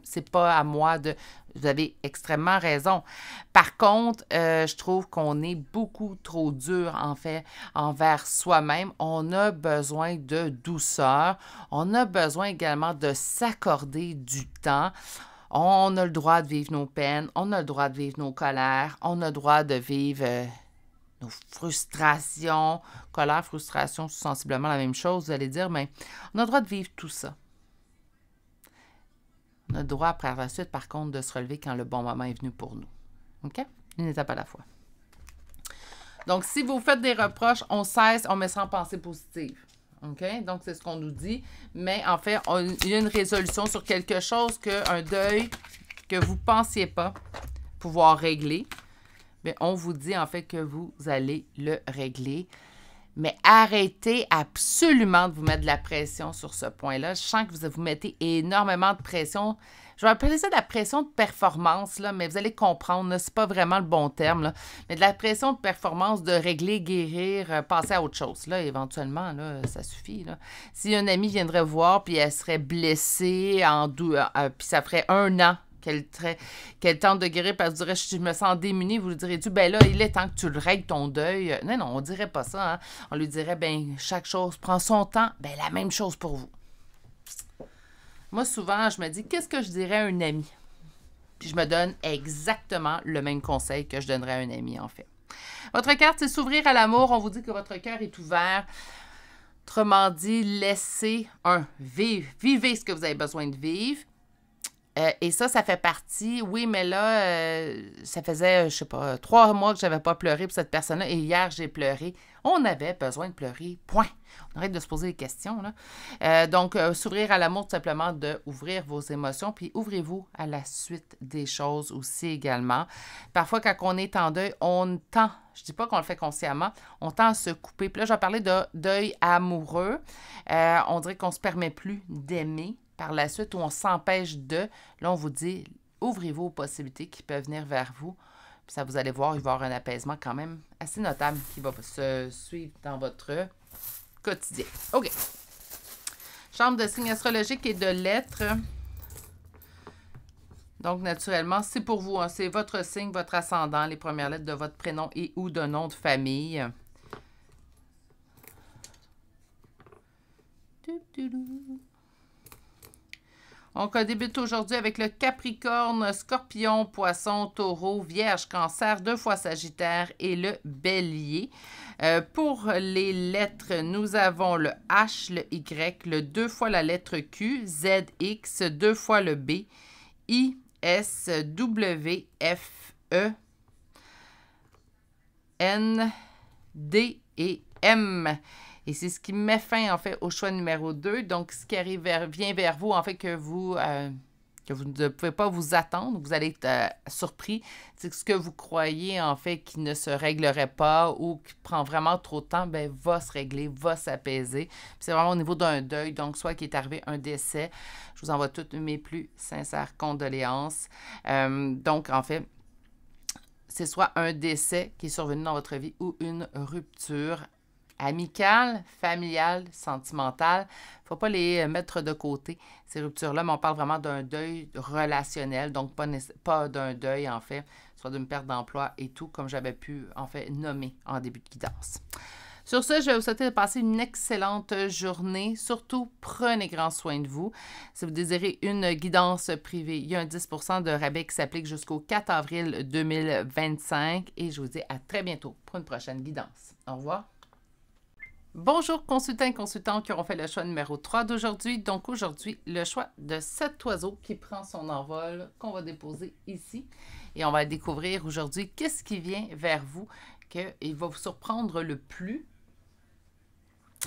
Speaker 1: C'est pas à moi de... Vous avez extrêmement raison. Par contre, je trouve qu'on est beaucoup trop dur, en fait, envers soi-même. On a besoin de douceur. On a besoin également de s'accorder du temps. On a le droit de vivre nos peines. On a le droit de vivre nos colères. On a le droit de vivre... nos frustrations, colère, frustration, c'est sensiblement la même chose, vous allez dire, mais on a le droit de vivre tout ça. On a le droit, par la suite, par contre, de se relever quand le bon moment est venu pour nous. OK? Une étape à la fois. Donc, si vous faites des reproches, on cesse, on met ça en pensée positive. OK? Donc, c'est ce qu'on nous dit. Mais en fait, il y a une résolution sur quelque chose, un deuil que vous ne pensiez pas pouvoir régler. Bien, on vous dit en fait que vous allez le régler. Mais arrêtez absolument de vous mettre de la pression sur ce point-là. Je sens que vous mettez énormément de pression. Je vais appeler ça de la pression de performance, là, mais vous allez comprendre, ce n'est pas vraiment le bon terme, là, mais de la pression de performance, de régler, guérir, passer à autre chose. Là, éventuellement, là, ça suffit. Là. Si un ami viendrait voir puis elle serait blessée, puis ça ferait 1 an qu'elle tente de guérir parce que vous direz, je me sens démunie, vous lui direz-tu, ben là, il est temps que tu le règles ton deuil. Non, on dirait pas ça. Hein? On lui dirait, ben chaque chose prend son temps. Ben la même chose pour vous. Moi, souvent, je me dis, qu'est-ce que je dirais à un ami? Puis je me donne exactement le même conseil que je donnerais à un ami, en fait. Votre carte, c'est s'ouvrir à l'amour. On vous dit que votre cœur est ouvert. Autrement dit, laissez vivre. Vivez ce que vous avez besoin de vivre. Et ça fait partie, oui, mais là, ça faisait, je sais pas, 3 mois que je n'avais pas pleuré pour cette personne-là, et hier, j'ai pleuré. On avait besoin de pleurer, point. On arrête de se poser des questions, là. Donc, s'ouvrir à l'amour, tout simplement, d'ouvrir vos émotions, puis ouvrez-vous à la suite des choses aussi également. Parfois, quand on est en deuil, on tend, je dis pas qu'on le fait consciemment, on tend à se couper. Puis là, je vais parler de deuil amoureux. On dirait qu'on ne se permet plus d'aimer par la suite où on s'empêche de, là, on vous dit, ouvrez-vous aux possibilités qui peuvent venir vers vous. Puis ça, vous allez voir, il va y avoir un apaisement quand même assez notable qui va se suivre dans votre quotidien. OK. Chambre de signes astrologiques et de lettres. Donc, naturellement, c'est pour vous. Hein, c'est votre signe, votre ascendant, les premières lettres de votre prénom et ou de nom de famille. On débute aujourd'hui avec le Capricorne, Scorpion, Poisson, Taureau, Vierge, Cancer, 2 fois Sagittaire et le Bélier. Pour les lettres, nous avons le H, le Y, le 2 fois la lettre Q, Z, X, 2 fois le B, I, S, W, F, E, N, D et M. Et c'est ce qui met fin, en fait, au choix numéro 2. Donc, ce qui arrive vient vers vous, en fait, que vous ne pouvez pas vous attendre. Vous allez être surpris. C'est que ce que vous croyez, en fait, qui ne se réglerait pas ou qui prend vraiment trop de temps, bien, va se régler, va s'apaiser. C'est vraiment au niveau d'un deuil. Donc, soit qu'il est arrivé un décès. Je vous envoie toutes mes plus sincères condoléances. Donc, en fait, c'est soit un décès qui est survenu dans votre vie ou une rupture amicale, familiale, sentimentale. Il ne faut pas les mettre de côté, ces ruptures-là, mais on parle vraiment d'un deuil relationnel, donc pas d'un deuil, en fait, soit d'une perte d'emploi et tout, comme j'avais pu, en fait, nommer en début de guidance. Sur ce, je vais vous souhaiter de passer une excellente journée. Surtout, prenez grand soin de vous. Si vous désirez une guidance privée, il y a un 10 % de rabais qui s'applique jusqu'au 4 avril 2025. Et je vous dis à très bientôt pour une prochaine guidance. Au revoir. Bonjour consultants et consultantes qui auront fait le choix numéro 3 d'aujourd'hui. Donc aujourd'hui, le choix de cet oiseau qui prend son envol qu'on va déposer ici. Et on va découvrir aujourd'hui qu'est-ce qui vient vers vous, qu'il va vous surprendre le plus.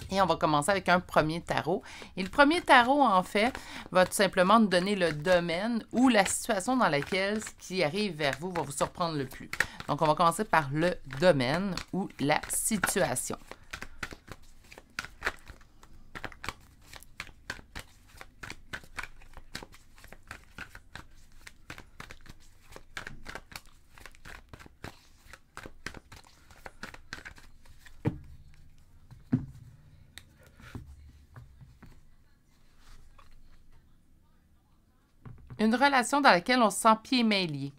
Speaker 1: Et on va commencer avec un premier tarot. Et le premier tarot, en fait, va tout simplement nous donner le domaine ou la situation dans laquelle ce qui arrive vers vous va vous surprendre le plus. Donc on va commencer par le domaine ou la situation. Une relation dans laquelle on se sent pieds et mains liés.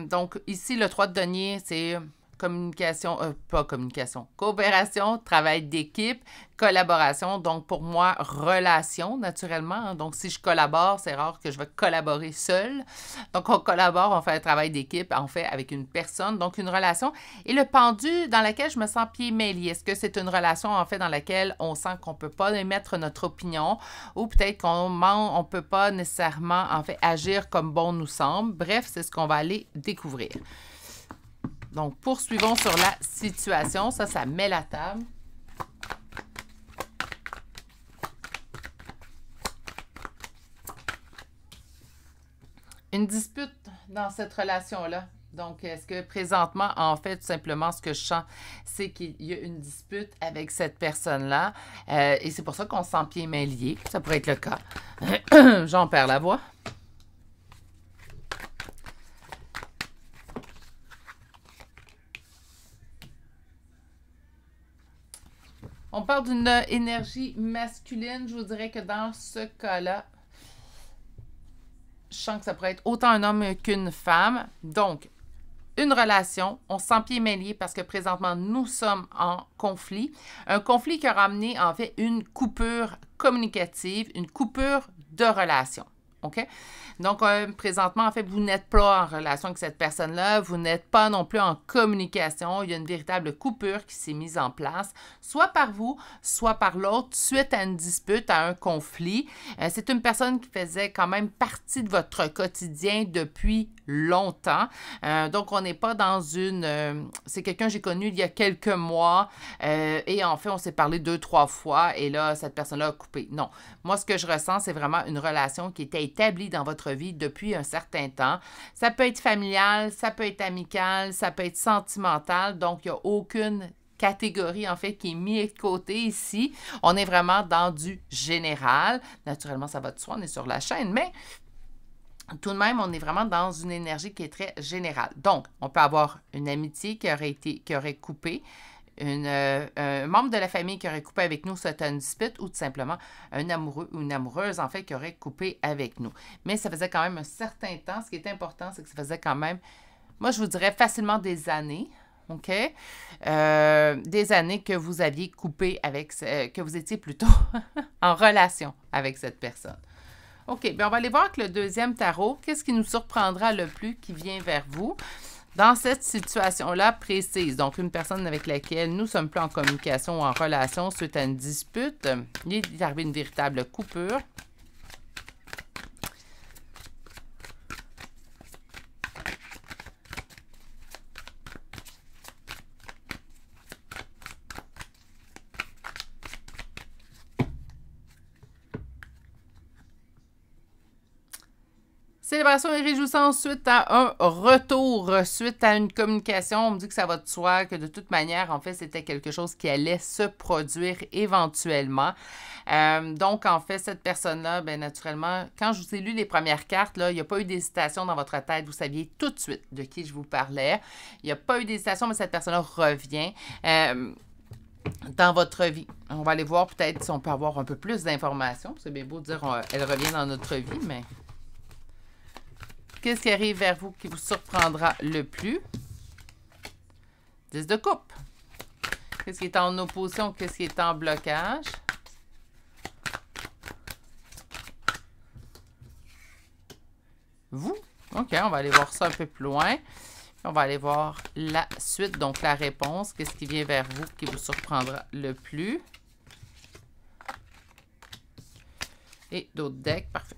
Speaker 1: Donc, ici, le 3 de denier, c'est communication, pas communication, coopération, travail d'équipe, collaboration. Donc, pour moi, relation, naturellement. Donc, si je collabore, c'est rare que je vais collaborer seule. Donc, on collabore, on fait un travail d'équipe, on fait avec une personne, donc une relation. Et le pendu dans laquelle je me sens pieds et mains liés. Est-ce que c'est une relation, en fait, dans laquelle on sent qu'on ne peut pas émettre notre opinion ou peut-être qu'on ne peut pas nécessairement, en fait, agir comme bon nous semble. Bref, c'est ce qu'on va aller découvrir. Donc, poursuivons sur la situation. Ça met la table. Une dispute dans cette relation-là. Donc, est-ce que présentement, en fait, tout simplement, ce que je sens, c'est qu'il y a une dispute avec cette personne-là. Et c'est pour ça qu'on se sent pieds et mains liés. Ça pourrait être le cas. J'en perds la voix. On parle d'une énergie masculine. Je vous dirais que dans ce cas-là, je sens que ça pourrait être autant un homme qu'une femme. Donc, une relation, on se sent pieds et mains liés parce que présentement, nous sommes en conflit. Un conflit qui a ramené, en fait, une coupure communicative, une coupure de relation. OK? Donc, présentement, en fait, vous n'êtes pas en relation avec cette personne-là, vous n'êtes pas non plus en communication. Il y a une véritable coupure qui s'est mise en place, soit par vous, soit par l'autre, suite à une dispute, à un conflit. C'est une personne qui faisait quand même partie de votre quotidien depuis longtemps. Donc, on n'est pas dans une... c'est quelqu'un que j'ai connu il y a quelques mois et en fait, on s'est parlé 2-3 fois et là, cette personne-là a coupé. Non. Moi, ce que je ressens, c'est vraiment une relation qui était établie dans votre vie depuis un certain temps. Ça peut être familial, ça peut être amical, ça peut être sentimental. Donc, il n'y a aucune catégorie, en fait, qui est mise de côté ici. On est vraiment dans du général. Naturellement, ça va de soi, on est sur la chaîne, mais tout de même, on est vraiment dans une énergie qui est très générale. Donc, on peut avoir une amitié qui aurait coupé, un membre de la famille qui aurait coupé avec nous suite à une dispute ou tout simplement un amoureux ou une amoureuse, en fait, qui aurait coupé avec nous. Mais ça faisait quand même un certain temps. Ce qui est important, c'est que ça faisait quand même, moi, je vous dirais facilement des années. OK? Des années que vous aviez coupé avec, que vous étiez plutôt en relation avec cette personne. OK, bien on va aller voir avec le deuxième tarot. Qu'est-ce qui nous surprendra le plus qui vient vers vous dans cette situation-là précise? Donc, une personne avec laquelle nous sommes plus en communication ou en relation suite à une dispute. Il est arrivé une véritable coupure. Célébration et réjouissance suite à un retour, suite à une communication. On me dit que ça va de soi, que de toute manière, en fait, c'était quelque chose qui allait se produire éventuellement. Donc, en fait, cette personne-là, bien naturellement, quand je vous ai lu les premières cartes, là, il n'y a pas eu d'hésitation dans votre tête. Vous saviez tout de suite de qui je vous parlais. Il n'y a pas eu d'hésitation, mais cette personne-là revient. Dans votre vie. On va aller voir peut-être si on peut avoir un peu plus d'informations. C'est bien beau de dire elle revient dans notre vie, mais... Qu'est-ce qui arrive vers vous qui vous surprendra le plus? 10 de coupe. Qu'est-ce qui est en opposition? Qu'est-ce qui est en blocage? Vous? OK, on va aller voir ça un peu plus loin. On va aller voir la suite, donc la réponse. Qu'est-ce qui vient vers vous qui vous surprendra le plus? Et d'autres decks, parfait.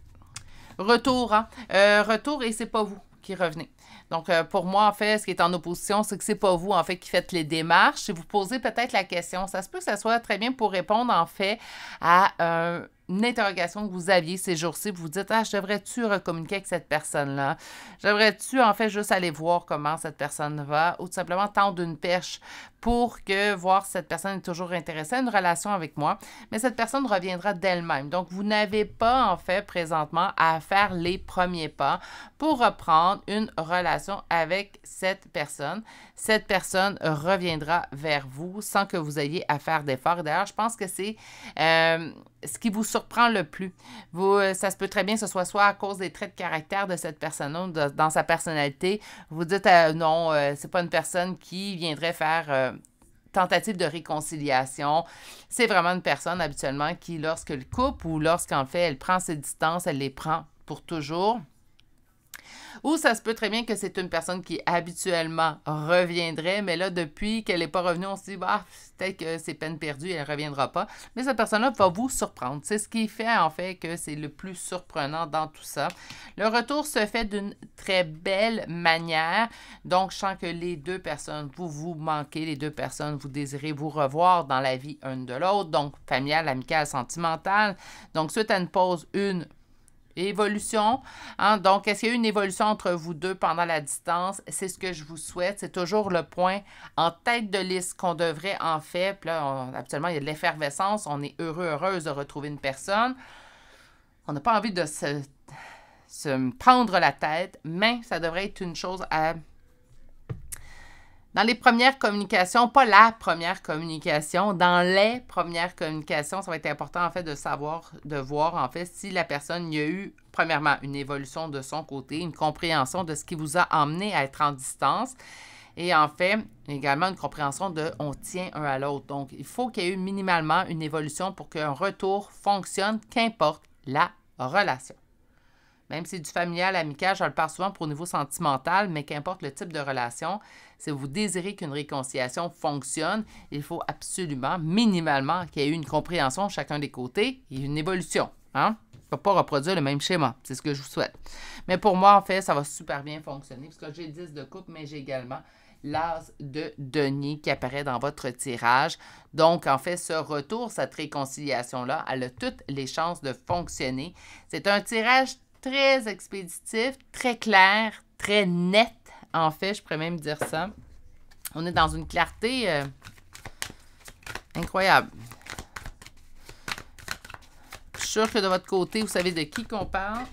Speaker 1: Retour, hein? Retour et c'est pas vous qui revenez. Donc, pour moi, en fait, ce qui est en opposition, c'est que c'est pas vous, en fait, qui faites les démarches. Si vous posez peut-être la question, ça se peut que ça soit très bien pour répondre, en fait, à une interrogation que vous aviez ces jours-ci. Vous vous dites, ah, je devrais-tu recommuniquer avec cette personne-là? Je devrais-tu, en fait, juste aller voir comment cette personne va ou tout simplement tendre une perche pour que voir si cette personne est toujours intéressée à une relation avec moi. Mais cette personne reviendra d'elle-même. Donc, vous n'avez pas, en fait, présentement, à faire les premiers pas pour reprendre une relation avec cette personne. Cette personne reviendra vers vous sans que vous ayez à faire d'efforts. D'ailleurs, je pense que c'est ce qui vous surprend le plus. Ça se peut très bien que ce soit à cause des traits de caractère de cette personne-là, dans sa personnalité. Vous dites, non, c'est pas une personne qui viendrait faire tentative de réconciliation. C'est vraiment une personne habituellement qui, lorsqu'elle coupe ou lorsqu'en fait elle prend ses distances, elle les prend pour toujours. Ou ça se peut très bien que c'est une personne qui habituellement reviendrait, mais là, depuis qu'elle n'est pas revenue, on se dit, bah, peut-être que c'est peine perdue, elle ne reviendra pas. Mais cette personne-là va vous surprendre. C'est ce qui fait, en fait, que c'est le plus surprenant dans tout ça. Le retour se fait d'une très belle manière. Donc, je sens que les deux personnes, vous manquez, les deux personnes, vous désirez vous revoir dans la vie une de l'autre. Donc, familiale, amicale, sentimentale. Donc, suite à une pause, une évolution. Hein? Donc, est-ce qu'il y a eu une évolution entre vous deux pendant la distance? C'est ce que je vous souhaite. C'est toujours le point en tête de liste qu'on devrait en fait. Puis là, habituellement, il y a de l'effervescence. On est heureuse de retrouver une personne. On n'a pas envie de se prendre la tête, mais ça devrait être une chose à... Dans les premières communications, pas la première communication, dans les premières communications, ça va être important en fait de voir en fait si la personne, il y a eu premièrement une évolution de son côté, une compréhension de ce qui vous a emmené à être en distance et en fait également une compréhension de on tient un à l'autre. Donc, il faut qu'il y ait eu minimalement une évolution pour qu'un retour fonctionne, qu'importe la relation. Même si c'est du familial, amical, je le parle souvent pour au niveau sentimental, mais qu'importe le type de relation, si vous désirez qu'une réconciliation fonctionne, il faut absolument, minimalement, qu'il y ait eu une compréhension de chacun des côtés et une évolution. Hein? On ne va pas reproduire le même schéma. C'est ce que je vous souhaite. Mais pour moi, en fait, ça va super bien fonctionner parce que j'ai 10 de coupe, mais j'ai également l'as de denier qui apparaît dans votre tirage. Donc, en fait, ce retour, cette réconciliation-là, elle a toutes les chances de fonctionner. C'est un tirage très expéditif, très clair, très net. En fait, je pourrais même dire ça. On est dans une clarté Incroyable. Je suis sûre que de votre côté, vous savez de qui qu'on parle.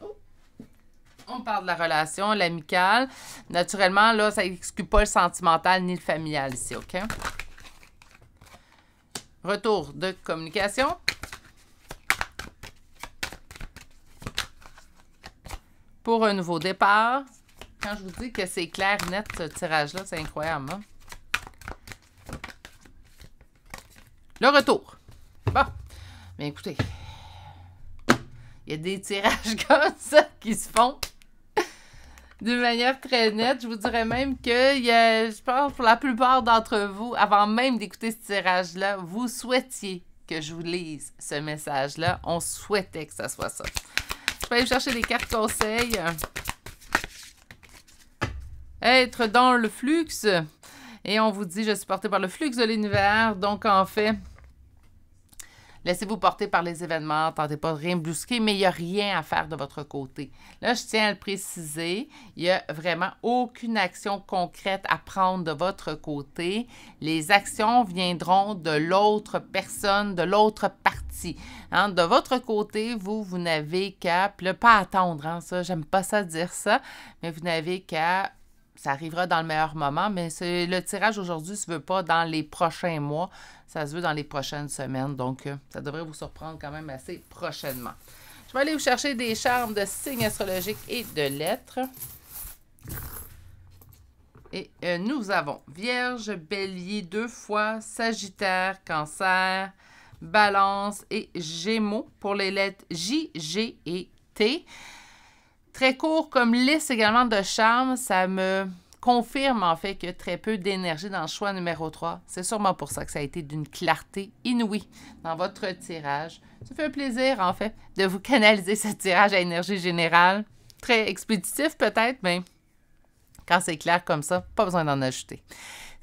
Speaker 1: Oh. On parle de la relation, l'amicale. Naturellement, là, ça n'exclut pas le sentimental ni le familial ici, OK? Retour de communication. Pour un nouveau départ. Quand je vous dis que c'est clair, net, ce tirage-là, c'est incroyable, hein? Le retour. Bon. Bien, écoutez. Il y a des tirages comme ça qui se font d'une manière très nette. Je vous dirais même que, je pense, pour la plupart d'entre vous, avant même d'écouter ce tirage-là, vous souhaitiez que je vous lise ce message-là. On souhaitait que ça soit ça. Je peux aller chercher des cartes conseils. Être dans le flux. Et on vous dit, je suis porté par le flux de l'univers. Donc, en fait, laissez-vous porter par les événements. Tentez pas de rien brusquer, mais il n'y a rien à faire de votre côté. Là, je tiens à le préciser. Il n'y a vraiment aucune action concrète à prendre de votre côté. Les actions viendront de l'autre personne, de l'autre partie. Hein? De votre côté, vous n'avez qu'à, puis là, pas attendre, hein, ça, j'aime pas ça dire ça, mais vous n'avez qu'à. Ça arrivera dans le meilleur moment, mais le tirage aujourd'hui ne se veut pas dans les prochains mois. Ça se veut dans les prochaines semaines. Donc, ça devrait vous surprendre quand même assez prochainement. Je vais aller vous chercher des charmes de signes astrologiques et de lettres. Et nous avons Vierge, Bélier 2 fois, Sagittaire, Cancer, Balance et Gémeaux pour les lettres J, G et T. Très court comme liste également de charmes, ça me confirme en fait qu'il y a très peu d'énergie dans le choix numéro 3. C'est sûrement pour ça que ça a été d'une clarté inouïe dans votre tirage. Ça fait un plaisir en fait de vous canaliser ce tirage à énergie générale. Très expéditif peut-être, mais quand c'est clair comme ça, pas besoin d'en ajouter.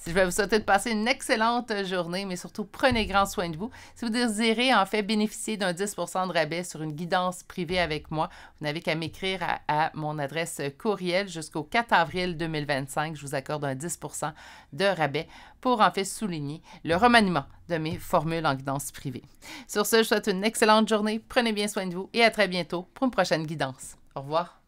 Speaker 1: Je vais vous souhaiter de passer une excellente journée, mais surtout, prenez grand soin de vous. Si vous désirez, en fait, bénéficier d'un 10 % de rabais sur une guidance privée avec moi, vous n'avez qu'à m'écrire à mon adresse courriel jusqu'au 4 avril 2025. Je vous accorde un 10 % de rabais pour, en fait, souligner le remaniement de mes formules en guidance privée. Sur ce, je vous souhaite une excellente journée. Prenez bien soin de vous et à très bientôt pour une prochaine guidance. Au revoir.